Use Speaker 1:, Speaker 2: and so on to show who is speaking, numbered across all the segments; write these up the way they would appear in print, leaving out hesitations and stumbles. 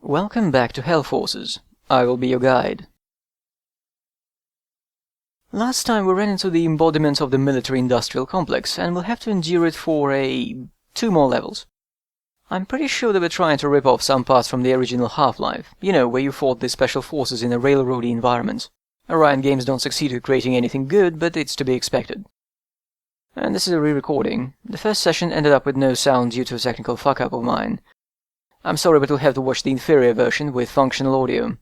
Speaker 1: Welcome back to Hellforces. I will be your guide. Last time we ran into the embodiment of the military-industrial complex, and we'll have to endure it for 2 more levels. I'm pretty sure they were trying to rip off some parts from the original Half-Life, you know, where you fought the special forces in a railroady environment. Orion Games don't succeed at creating anything good, but it's to be expected. And this is a re-recording. The first session ended up with no sound due to a technical fuck-up of mine. I'm sorry, but we'll have to watch the inferior version with functional audio.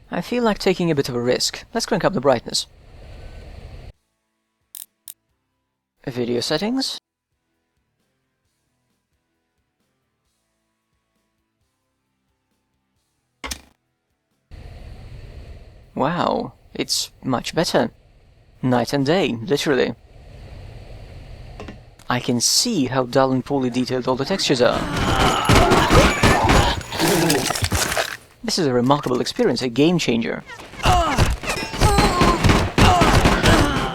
Speaker 1: I feel like taking a bit of a risk. Let's crank up the brightness. Video settings. Wow, it's much better. Night and day, literally. I can see how dull and poorly detailed all the textures are. This is a remarkable experience, a game changer.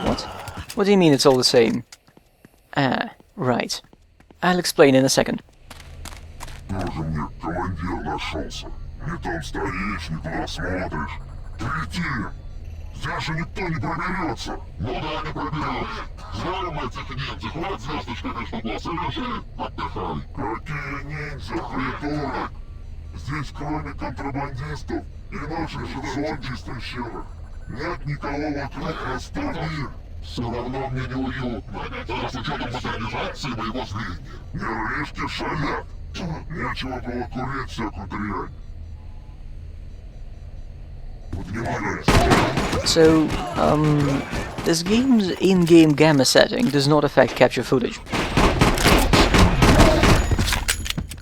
Speaker 1: What? What do you mean it's all the same? Ah, right. I'll explain in a second.
Speaker 2: Здесь же никто не проберется. Ну да, не проберется. Знаем этих ниндзя, хватит звездочками, что глаз, и лежи, отдыхай. Какие ниндзя, придурок? Здесь кроме контрабандистов и наших же зомби-священных нет никого вокруг, расстрои. Все равно мне неуютно, даже с учетом модернизации моего зрения. Нервишки шалят. Нечего было курить всякую дрянь.
Speaker 1: So, this game's in-game gamma setting does not affect capture footage.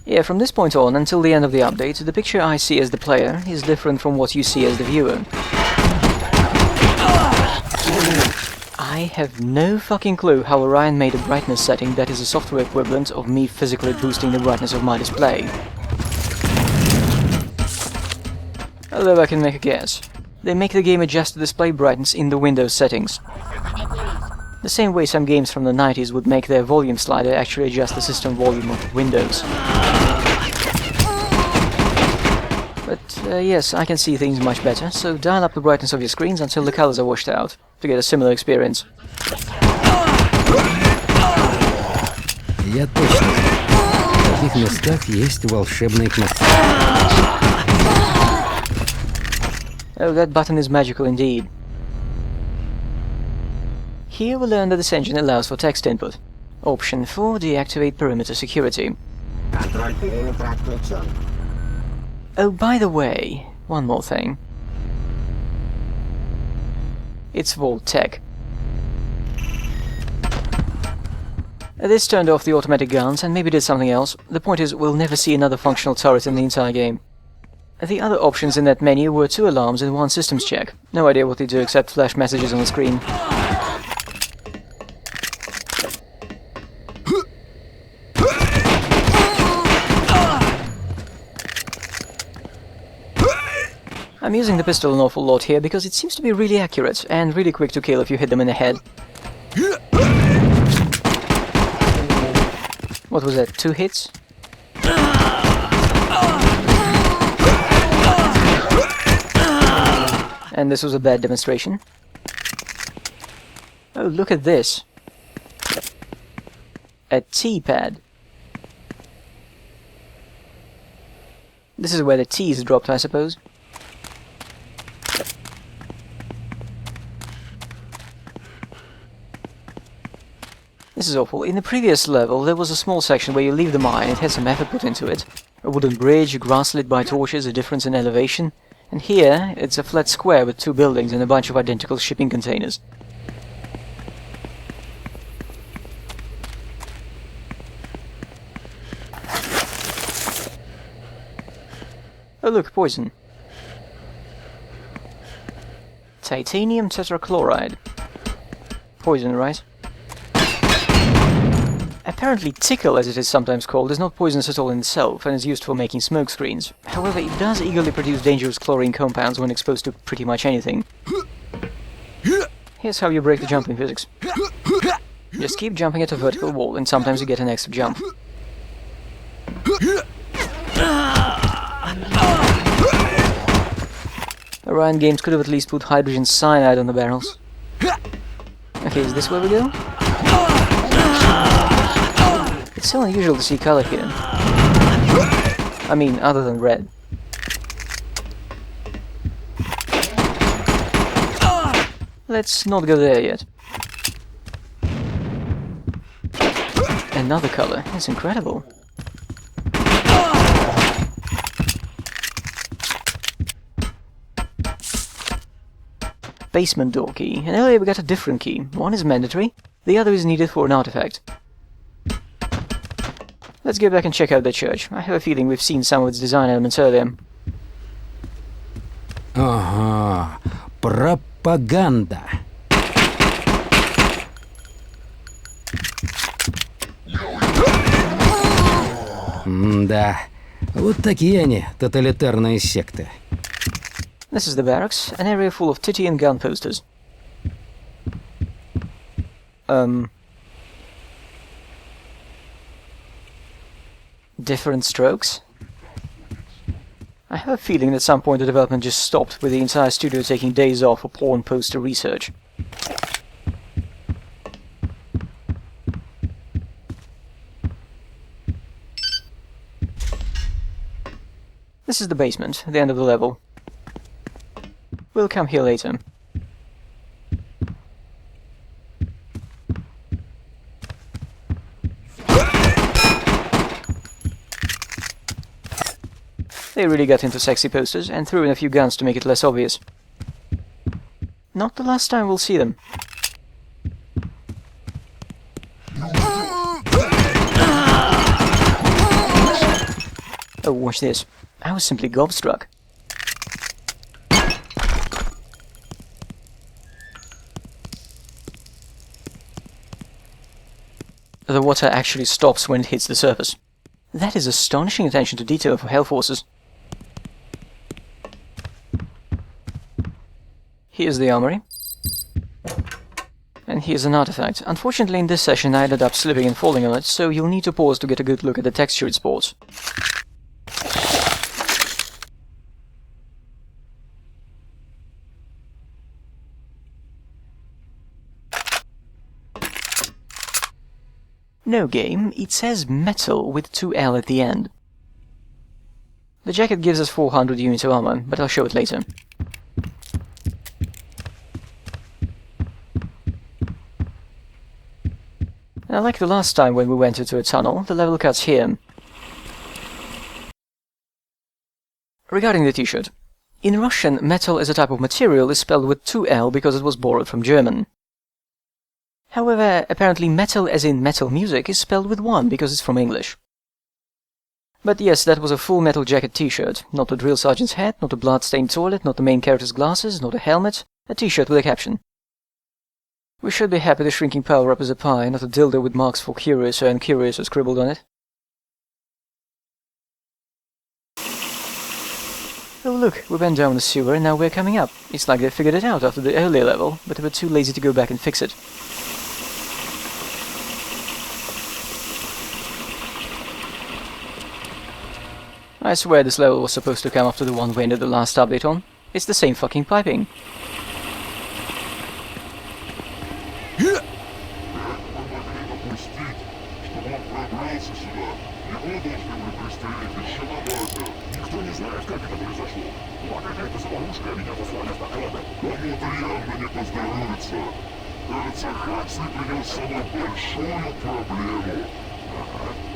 Speaker 1: Yeah, from this point on, until the end of the update, the picture I see as the player is different from what you see as the viewer. I have no fucking clue how Orion made a brightness setting that is a software equivalent of me physically boosting the brightness of my display. Although I can make a guess. They make the game adjust the display brightness in the Windows settings. The same way some games from the 90s would make their volume slider actually adjust the system volume of Windows. But yes, I can see things much better, so dial up the brightness of your screens until the colors are washed out, to get a similar experience.
Speaker 3: Я точно знаю. В таких местах есть волшебные кнопки.
Speaker 1: Oh, that button is magical indeed. Here we learn that this engine allows for text input. Option 4, deactivate perimeter security. Oh, by the way, one more thing. It's Vault Tech. This turned off the automatic guns and maybe did something else. The point is, we'll never see another functional turret in the entire game. The other options in that menu were 2 alarms and 1 systems check. No idea what they do except flash messages on the screen. I'm using the pistol an awful lot here because it seems to be really accurate and really quick to kill if you hit them in the head. What was that, 2 hits? And this was a bad demonstration. Oh, look at this. A T-pad. This is where the T is dropped, I suppose. This is awful. In the previous level, there was a small section where you leave the mine, it had some effort put into it. A wooden bridge, grass lit by torches, a difference in elevation. And here, it's a flat square with 2 buildings and a bunch of identical shipping containers. Oh look, poison. Titanium tetrachloride. Poison, right? Apparently tickle, as it is sometimes called, is not poisonous at all in itself and is used for making smoke screens. However, it does eagerly produce dangerous chlorine compounds when exposed to pretty much anything. Here's how you break the jumping physics. Just keep jumping at a vertical wall and sometimes you get an extra jump. Orion Games could have at least put hydrogen cyanide on the barrels. Okay, is this where we go? It's so unusual to see color here. I mean, other than red. Let's not go there yet. Another color. It's incredible. Basement door key. And earlier we got a different key. One is mandatory, the other is needed for an artifact. Let's go back and check out the church. I have a feeling we've seen some of its design elements earlier.
Speaker 3: Ага, пропаганда. Да, вот такие они, тоталитарные секты.
Speaker 1: This is the barracks, an area full of titty and gun posters. Different strokes? I have a feeling that at some point the development just stopped, with the entire studio taking days off for porn poster research. This is the basement, the end of the level. We'll come here later. They really got into sexy posters and threw in a few guns to make it less obvious. Not the last time we'll see them. Oh, watch this. I was simply gobstruck. The water actually stops when it hits the surface. That is astonishing attention to detail for Hellforces. Here's the armory. And here's an artifact. Unfortunately in this session I ended up slipping and falling on it, so you'll need to pause to get a good look at the texture it sports. No game, it says metal with 2L at the end. The jacket gives us 400 units of armor, but I'll show it later. Now, like the last time when we went into a tunnel, the level cuts here. Regarding the t-shirt. In Russian, metal as a type of material is spelled with 2L because it was borrowed from German. However, apparently metal as in metal music is spelled with 1 because it's from English. But yes, that was a full metal jacket t-shirt. Not a drill sergeant's hat, not a blood-stained toilet, not the main character's glasses, not a helmet. A t-shirt with a caption. We should be happy the shrinking power-up is a pie, not a dildo with marks for curious and curious are scribbled on it. Oh look, we went down the sewer and now we're coming up. It's like they figured it out after the earlier level, but they were too lazy to go back and fix it. I swear this level was supposed to come after the one we ended the last update on. It's the same fucking piping.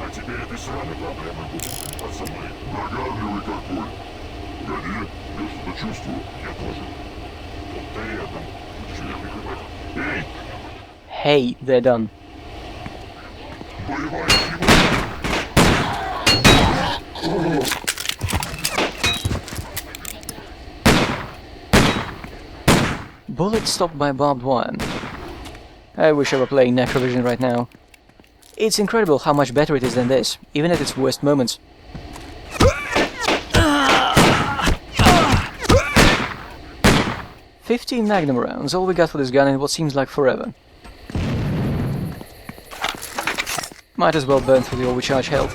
Speaker 2: А теперь этой сраной проблемой будем заниматься мы. Догадливый какой. Погоди, я что-то чувствую. Я тоже. Вот рядом. Член какой-то. Эй!
Speaker 1: Hey, they're done.
Speaker 2: Боевая
Speaker 1: Bullet stopped by barbed wire. I wish I were playing Necrovision right now. It's incredible how much better it is than this, even at its worst moments. "15 Magnum rounds, all we got for this gun in what seems like forever. Might as well burn through the overcharge health.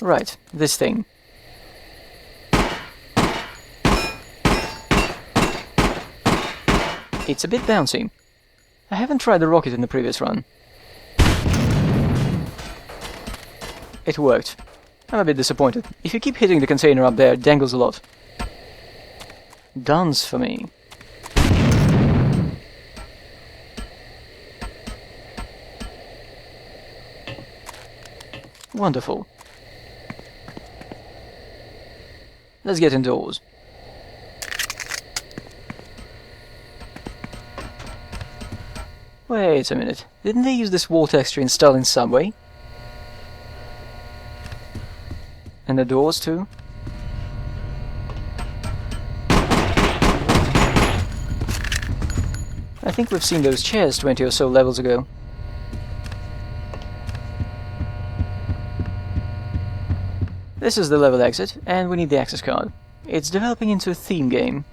Speaker 1: Right, this thing. It's a bit bouncy. I haven't tried the rocket in the previous run. It worked. I'm a bit disappointed. If you keep hitting the container up there, it dangles a lot. Dance for me. Wonderful. Let's get indoors. Wait a minute. Didn't they use this wall texture in Stalin's subway? And the doors too? I think we've seen those chairs 20 or so levels ago. This is the level exit, and we need the access card. It's developing into a theme game.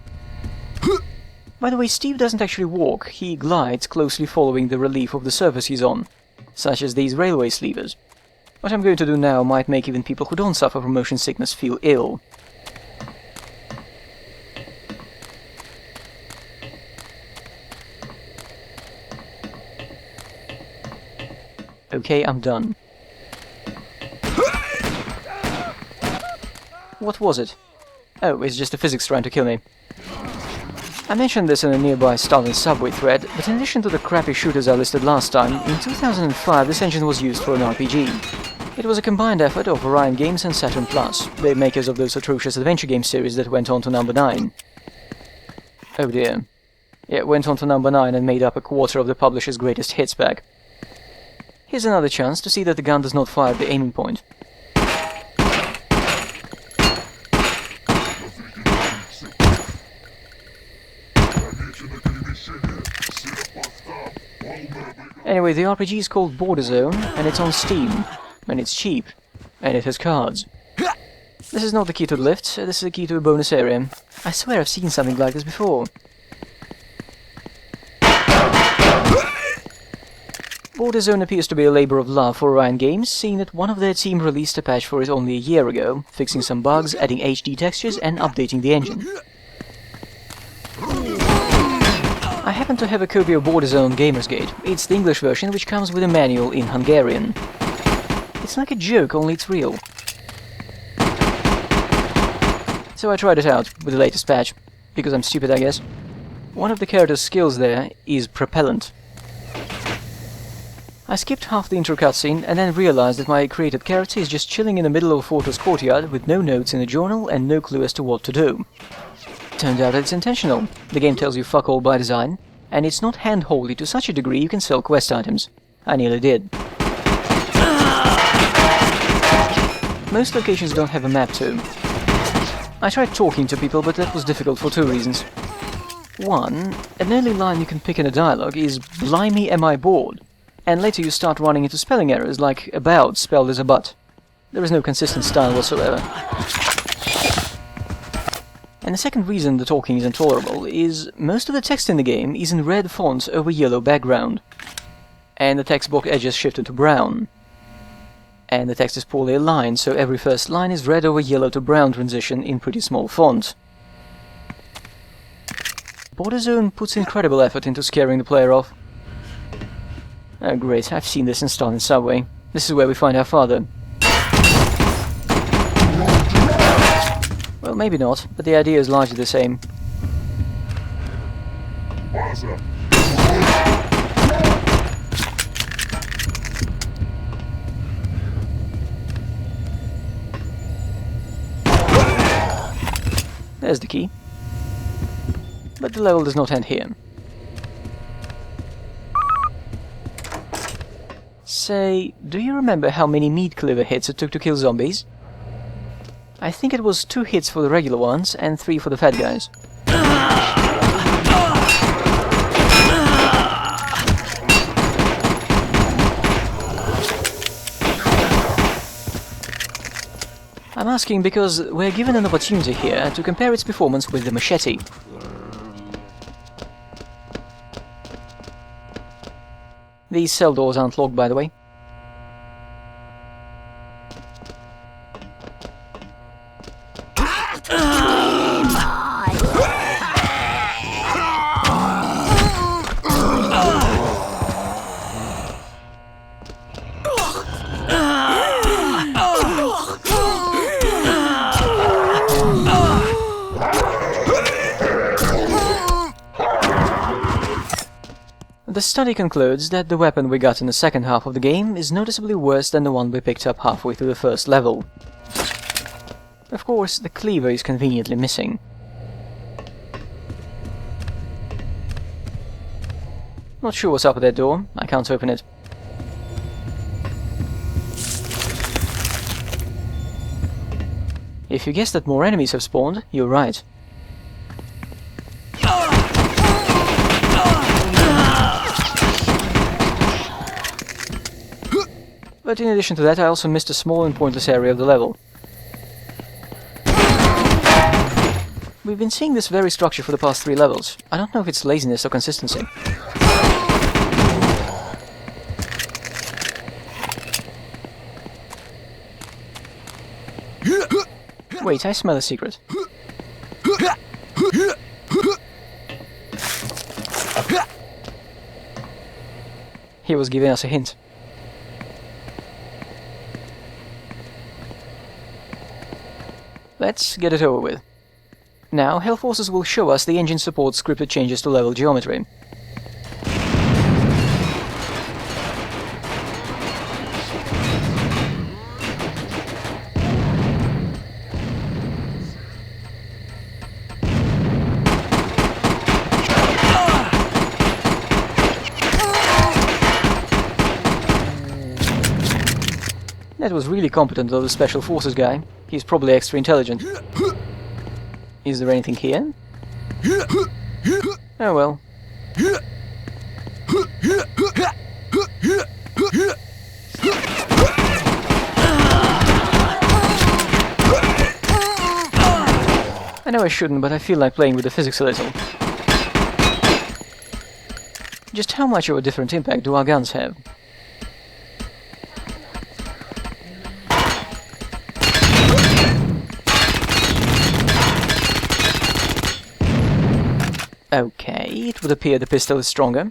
Speaker 1: By the way, Steve doesn't actually walk, he glides, closely following the relief of the surface he's on, such as these railway sleevers. What I'm going to do now might make even people who don't suffer from motion sickness feel ill. Okay, I'm done. What was it? Oh, it's just the physics trying to kill me. I mentioned this in a nearby Stalin subway thread, but in addition to the crappy shooters I listed last time, in 2005 this engine was used for an RPG. It was a combined effort of Orion Games and Saturn Plus, the makers of those atrocious adventure game series that went on to number 9. Oh dear. Yeah, it went on to number 9 and made up a quarter of the publisher's greatest hits pack. Here's another chance to see that the gun does not fire at the aiming point. Anyway, the RPG is called Border Zone, and it's on Steam, and it's cheap, and it has cards. This is not the key to the lift, this is the key to a bonus area. I swear I've seen something like this before. Border Zone appears to be a labor of love for Orion Games, seeing that one of their team released a patch for it only a year ago, fixing some bugs, adding HD textures, and updating the engine. I happen to have a copy of Border Zone Gamersgate. It's the English version, which comes with a manual in Hungarian. It's like a joke, only it's real. So I tried it out with the latest patch, because I'm stupid, I guess. One of the character's skills there is propellant. I skipped half the intro cutscene and then realized that my created character is just chilling in the middle of a fortress courtyard with no notes in a journal and no clue as to what to do. Turned out it's intentional. The game tells you fuck all by design, and it's not hand-holdy to such a degree you can sell quest items. I nearly did. Most locations don't have a map too. I tried talking to people, but that was difficult for two reasons. One, an early line you can pick in a dialogue is "Blimey, am I bored?" And later you start running into spelling errors like "about" spelled as a "but." There is no consistent style whatsoever. And the second reason the talking is intolerable is most of the text in the game is in red font over yellow background. And the text box edges shifted to brown. And the text is poorly aligned, so every first line is red over yellow to brown transition in pretty small font. Border Zone puts incredible effort into scaring the player off. Oh great, I've seen this in Stalin Subway. This is where we find our father. Well, maybe not, but the idea is largely the same. There's the key. But the level does not end here. Say, do you remember how many meat cleaver hits it took to kill zombies? I think it was 2 hits for the regular ones and 3 for the fat guys. I'm asking because we're given an opportunity here to compare its performance with the machete. These cell doors aren't locked, by the way. The study concludes that the weapon we got in the second half of the game is noticeably worse than the one we picked up halfway through the first level. Of course, the cleaver is conveniently missing. Not sure what's up with that door, I can't open it. If you guessed that more enemies have spawned, you're right. But in addition to that, I also missed a small and pointless area of the level. We've been seeing this very structure for the past 3 levels. I don't know if it's laziness or consistency. Wait, I smell a secret. He was giving us a hint. Let's get it over with. Now, Hellforces will show us the engine support scripted changes to level geometry. That was really competent of the Special Forces guy. He's probably extra intelligent. Is there anything here? Oh well. I know I shouldn't, but I feel like playing with the physics a little. Just how much of a different impact do our guns have? Okay, it would appear the pistol is stronger.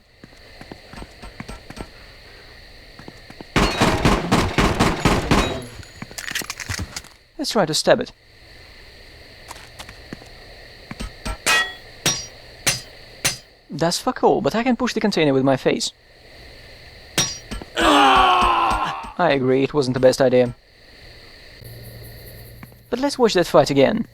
Speaker 1: Let's try to stab it. Does fuck all, but I can push the container with my face. I agree, it wasn't the best idea. But let's watch that fight again.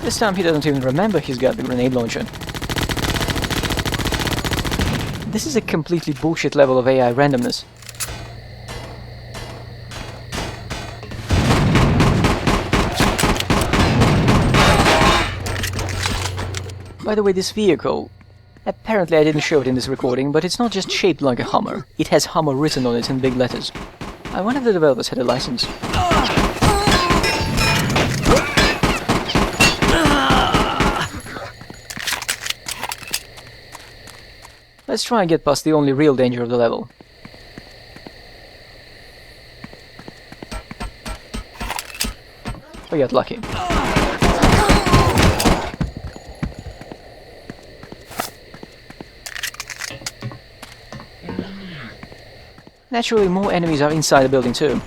Speaker 1: This time he doesn't even remember he's got the grenade launcher. This is a completely bullshit level of AI randomness. By the way, this vehicle... Apparently I didn't show it in this recording, but it's not just shaped like a Hummer. It has Hummer written on it in big letters. I wonder if the developers had a license. Let's try and get past the only real danger of the level. We got lucky. Naturally, more enemies are inside the building too.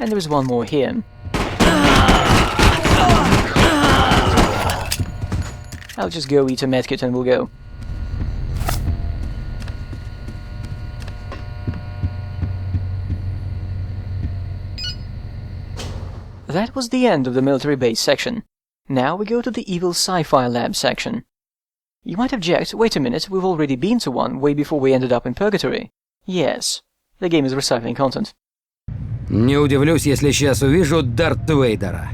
Speaker 1: And there is one more here. I'll just go eat a medkit and we'll go. That was the end of the military base section. Now we go to the evil sci-fi lab section. You might object, wait a minute, we've already been to one way before we ended up in Purgatory. Yes, the game is recycling content.
Speaker 3: Не удивлюсь, если сейчас увижу Дарта Вейдера.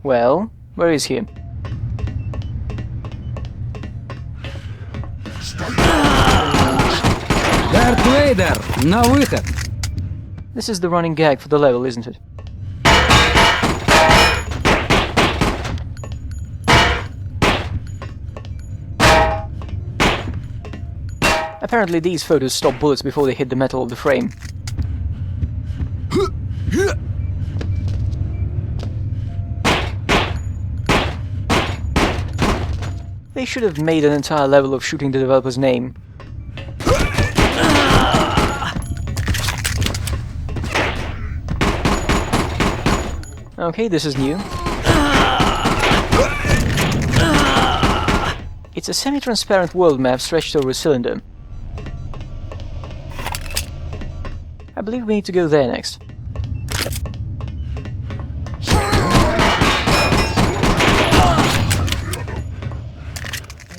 Speaker 1: Well, where is he?
Speaker 3: Дарт Вейдер, на выход!
Speaker 1: This is the running gag for the level, isn't it? Apparently these photos stop bullets before they hit the metal of the frame. They should have made an entire level of shooting the developer's name. Okay, this is new. It's a semi-transparent world map stretched over a cylinder. I believe we need to go there next.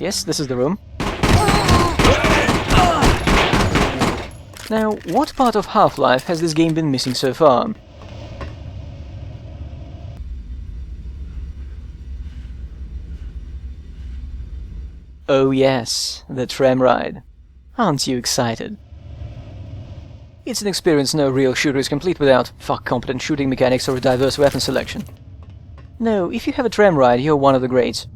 Speaker 1: Yes, this is the room. Now, what part of Half-Life has this game been missing so far? Oh yes, the tram ride. Aren't you excited? It's an experience no real shooter is complete without competent shooting mechanics or a diverse weapon selection. No, if you have a tram ride, you're one of the greats.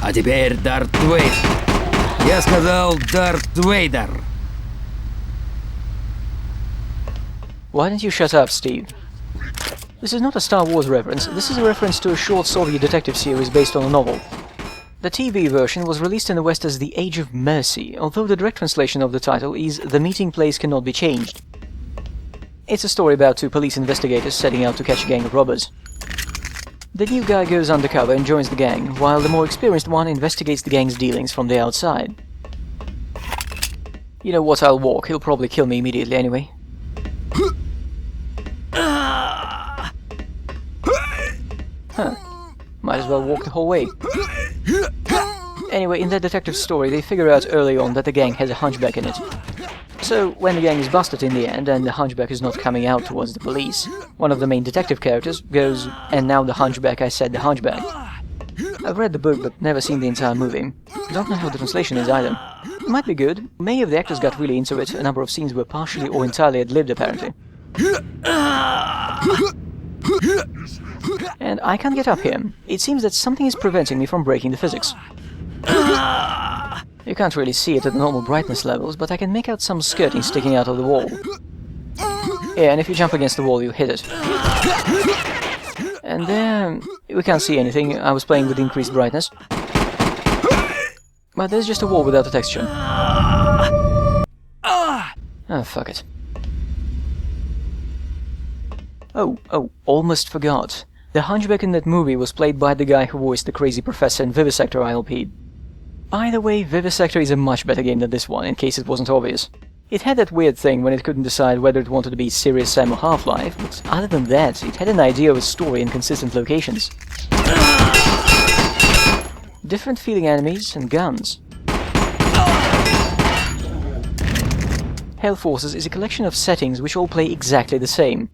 Speaker 3: А теперь Дарт Вейдер. Я сказал Дарт Вейдер.
Speaker 1: Why don't you shut up, Steve? This is not a Star Wars reference, this is a reference to a short Soviet detective series based on a novel. The TV version was released in the West as The Age of Mercy, although the direct translation of the title is The Meeting Place Cannot Be Changed. It's a story about two police investigators setting out to catch a gang of robbers. The new guy goes undercover and joins the gang, while the more experienced one investigates the gang's dealings from the outside. You know what, I'll walk, he'll probably kill me immediately anyway. Huh. Might as well walk the whole way. Anyway, in that detective story, they figure out early on that the gang has a hunchback in it. So, when the gang is busted in the end, and the hunchback is not coming out towards the police, one of the main detective characters goes, "And now the hunchback, I said the hunchback." I've read the book, but never seen the entire movie. Don't know how the translation is either. It might be good. Many of the actors got really into it, a number of scenes were partially or entirely ad-libbed apparently. And I can't get up here. It seems that something is preventing me from breaking the physics. You can't really see it at the normal brightness levels, but I can make out some skirting sticking out of the wall. Yeah, and if you jump against the wall, you hit it. And there... we can't see anything, I was playing with increased brightness. But there's just a wall without a texture. Oh, fuck it. Oh, almost forgot. The hunchback in that movie was played by the guy who voiced the crazy professor in Vivisector ILP. By the way, Vivisector is a much better game than this one, in case it wasn't obvious. It had that weird thing when it couldn't decide whether it wanted to be Serious Sam or Half-Life, but other than that, it had an idea of a story and consistent locations. Different feeling enemies and guns. Hellforces is a collection of settings which all play exactly the same.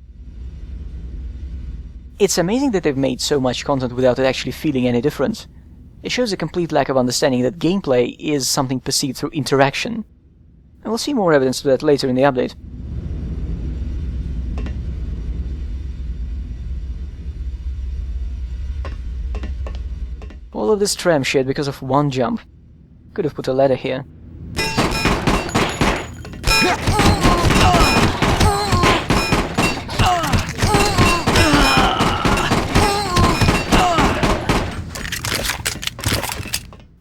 Speaker 1: It's amazing that they've made so much content without it actually feeling any different. It shows a complete lack of understanding that gameplay is something perceived through interaction. And we'll see more evidence to that later in the update. All of this tram shit because of one jump. Could have put a ladder here.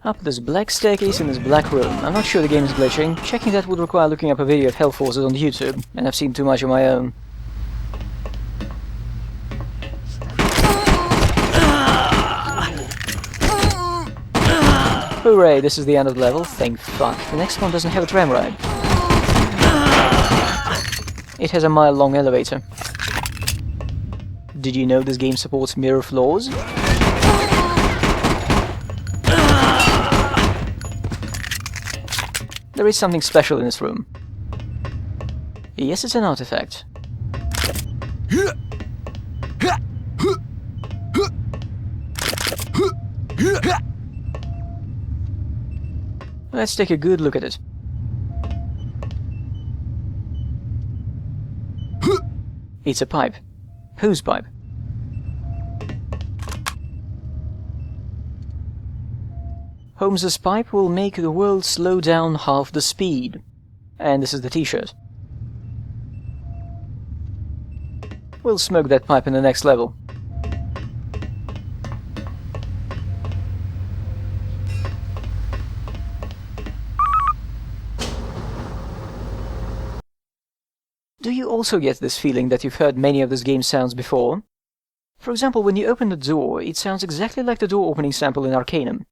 Speaker 1: Up this black staircase in this black room. I'm not sure the game is glitching. Checking that would require looking up a video of Hellforces on YouTube, and I've seen too much on my own. Hooray, this is the end of the level, thank fuck. The next one doesn't have a tram ride. It has a mile-long elevator. Did you know this game supports mirror floors? There is something special in this room. Yes, it's an artifact. Let's take a good look at it. It's a pipe. Hose pipe. Holmes's pipe will make the world slow down half the speed. And this is the t-shirt. We'll smoke that pipe in the next level. Do you also get this feeling that you've heard many of this game's sounds before? For example, when you open the door, it sounds exactly like the door opening sample in Arcanum.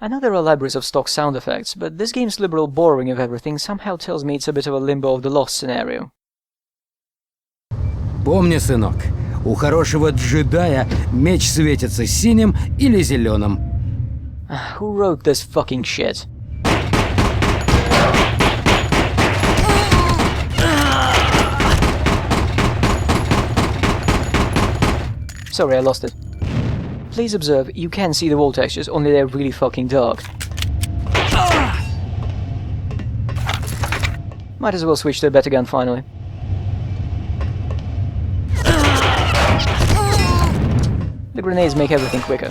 Speaker 1: I know there are libraries of stock sound effects, but this game's liberal borrowing of everything somehow tells me it's a bit of a Limbo of the Lost scenario.
Speaker 3: Помни, сынок, у хорошего джедая меч светится синим или зеленым.
Speaker 1: Who wrote this fucking shit? Sorry, I lost it. Please observe, you can see the wall textures, only they're really fucking dark. Might as well switch to a better gun finally. The grenades make everything quicker.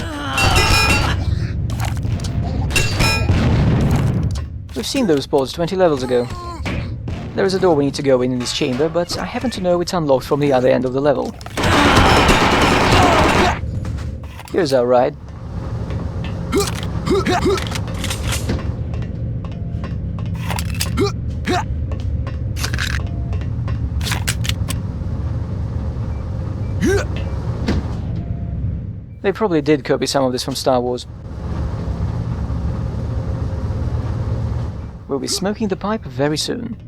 Speaker 1: We've seen those pods 20 levels ago. There is a door we need to go in this chamber, but I happen to know it's unlocked from the other end of the level. Here's our ride. They probably did copy some of this from Star Wars. We'll be smoking the pipe very soon.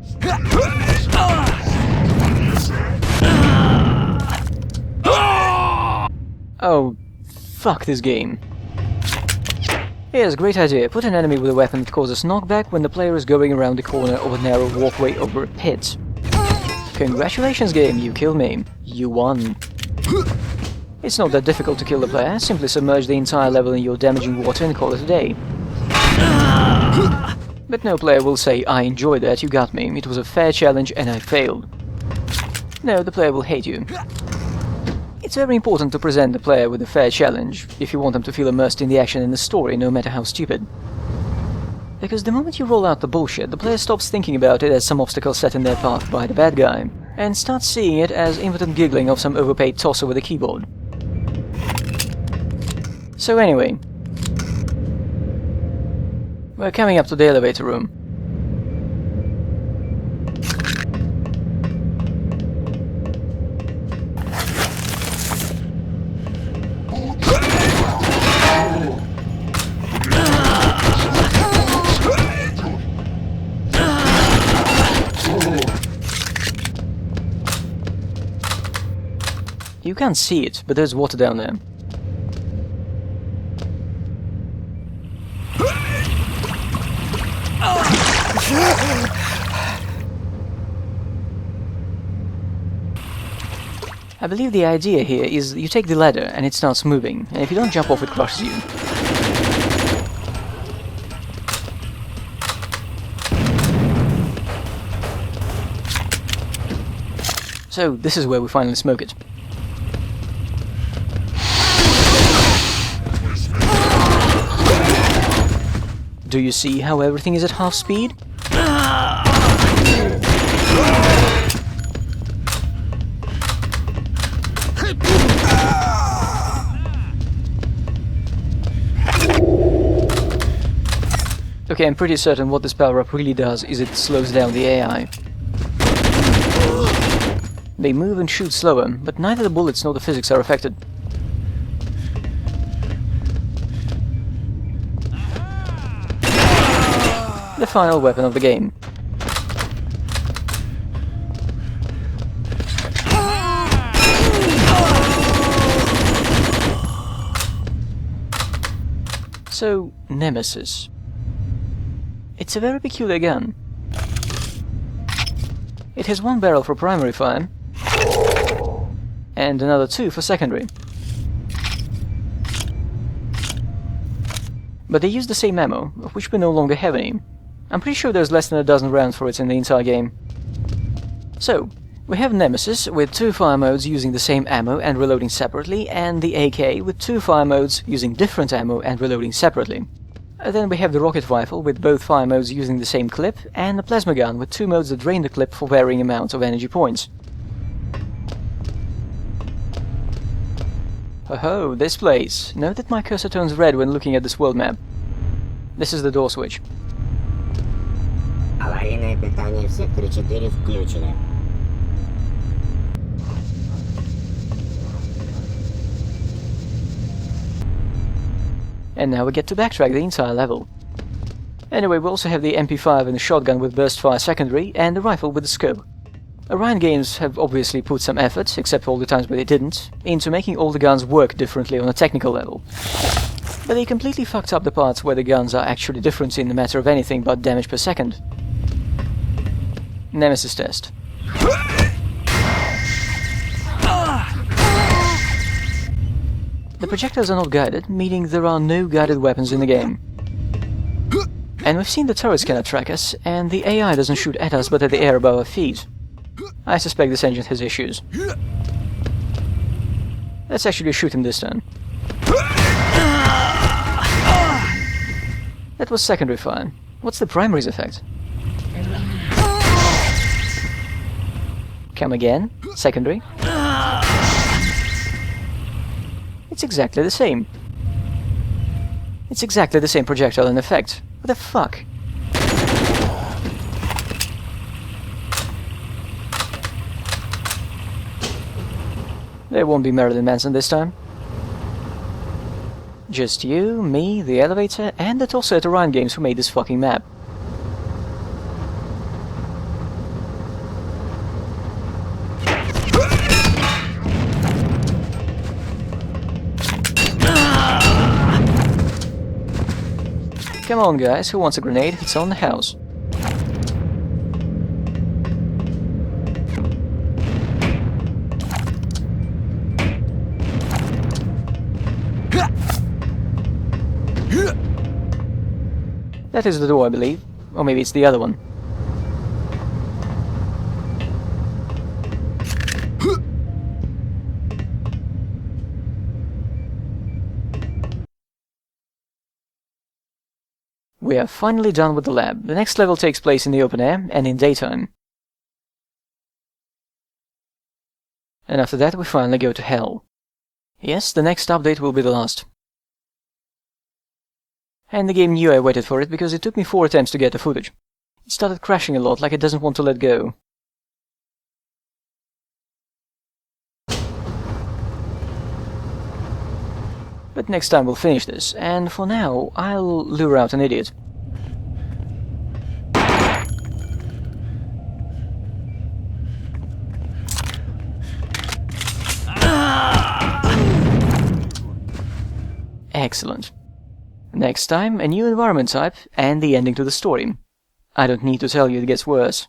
Speaker 1: Oh, fuck this game. Here's a great idea. Put an enemy with a weapon that causes knockback when the player is going around the corner of a narrow walkway over a pit. Congratulations game, you killed me. You won. It's not that difficult to kill the player, simply submerge the entire level in your damaging water and call it a day. But no player will say, I enjoyed that, you got me, it was a fair challenge and I failed. No, the player will hate you. It's very important to present the player with a fair challenge, if you want them to feel immersed in the action and the story, no matter how stupid. Because the moment you roll out the bullshit, the player stops thinking about it as some obstacle set in their path by the bad guy, and starts seeing it as impotent giggling of some overpaid tosser with a keyboard. So anyway, we're coming up to the elevator room. You can't see it, but there's water down there. I believe the idea here is you take the ladder and it starts moving, and if you don't jump off it crushes you. So this is where we finally smoke it. Do you see how everything is at half speed? Okay, I'm pretty certain what this power-up really does is it slows down the AI. They move and shoot slower, but neither the bullets nor the physics are affected. The final weapon of the game. So, Nemesis. It's a very peculiar gun. It has one barrel for primary fire, and another two for secondary. But they use the same ammo, of which we no longer have any. I'm pretty sure there's less than a dozen rounds for it in the entire game. So, We have Nemesis with 2 fire modes using the same ammo and reloading separately, and the AK with 2 fire modes using different ammo and reloading separately. Then we have the rocket rifle with both fire modes using the same clip, and the plasma gun with 2 modes that drain the clip for varying amounts of energy points. Oh, this place. Note that my cursor turns red when looking at this world map. This is the door switch.
Speaker 4: Аварийное питание в секторе 4 включено.
Speaker 1: And now we get to backtrack the entire level. Anyway, we also have the MP5 and the shotgun with burst fire secondary, and the rifle with the scope. Orion Games have obviously put some effort, except for all the times where they didn't, into making all the guns work differently on a technical level. But they completely fucked up the parts where the guns are actually different in the matter of anything but damage per second. Nemesis test. The projectiles are not guided, meaning there are no guided weapons in the game. And we've seen the turrets cannot track us, and the AI doesn't shoot at us but at the air above our feet. I suspect this engine has issues. Let's actually shoot him this turn. That was secondary fire. What's the primary's effect? Come again. Secondary. It's exactly the same. It's exactly the same projectile in effect. What the fuck? There won't be Marilyn Manson this time. Just you, me, the elevator, and the tosser at Orion Games who made this fucking map. Come on guys, who wants a grenade? It's on the house. That is the door, I believe. Or maybe it's the other one. We are finally done with the lab. The next level takes place in the open air and in daytime. And after that we finally go to hell. Yes, the next update will be the last. And the game knew I waited for it because it took me 4 attempts to get the footage. It started crashing a lot, like it doesn't want to let go. But next time we'll finish this, and for now, I'll lure out an idiot. Excellent. Next time, a new environment type, and the ending to the story. I don't need to tell you it gets worse.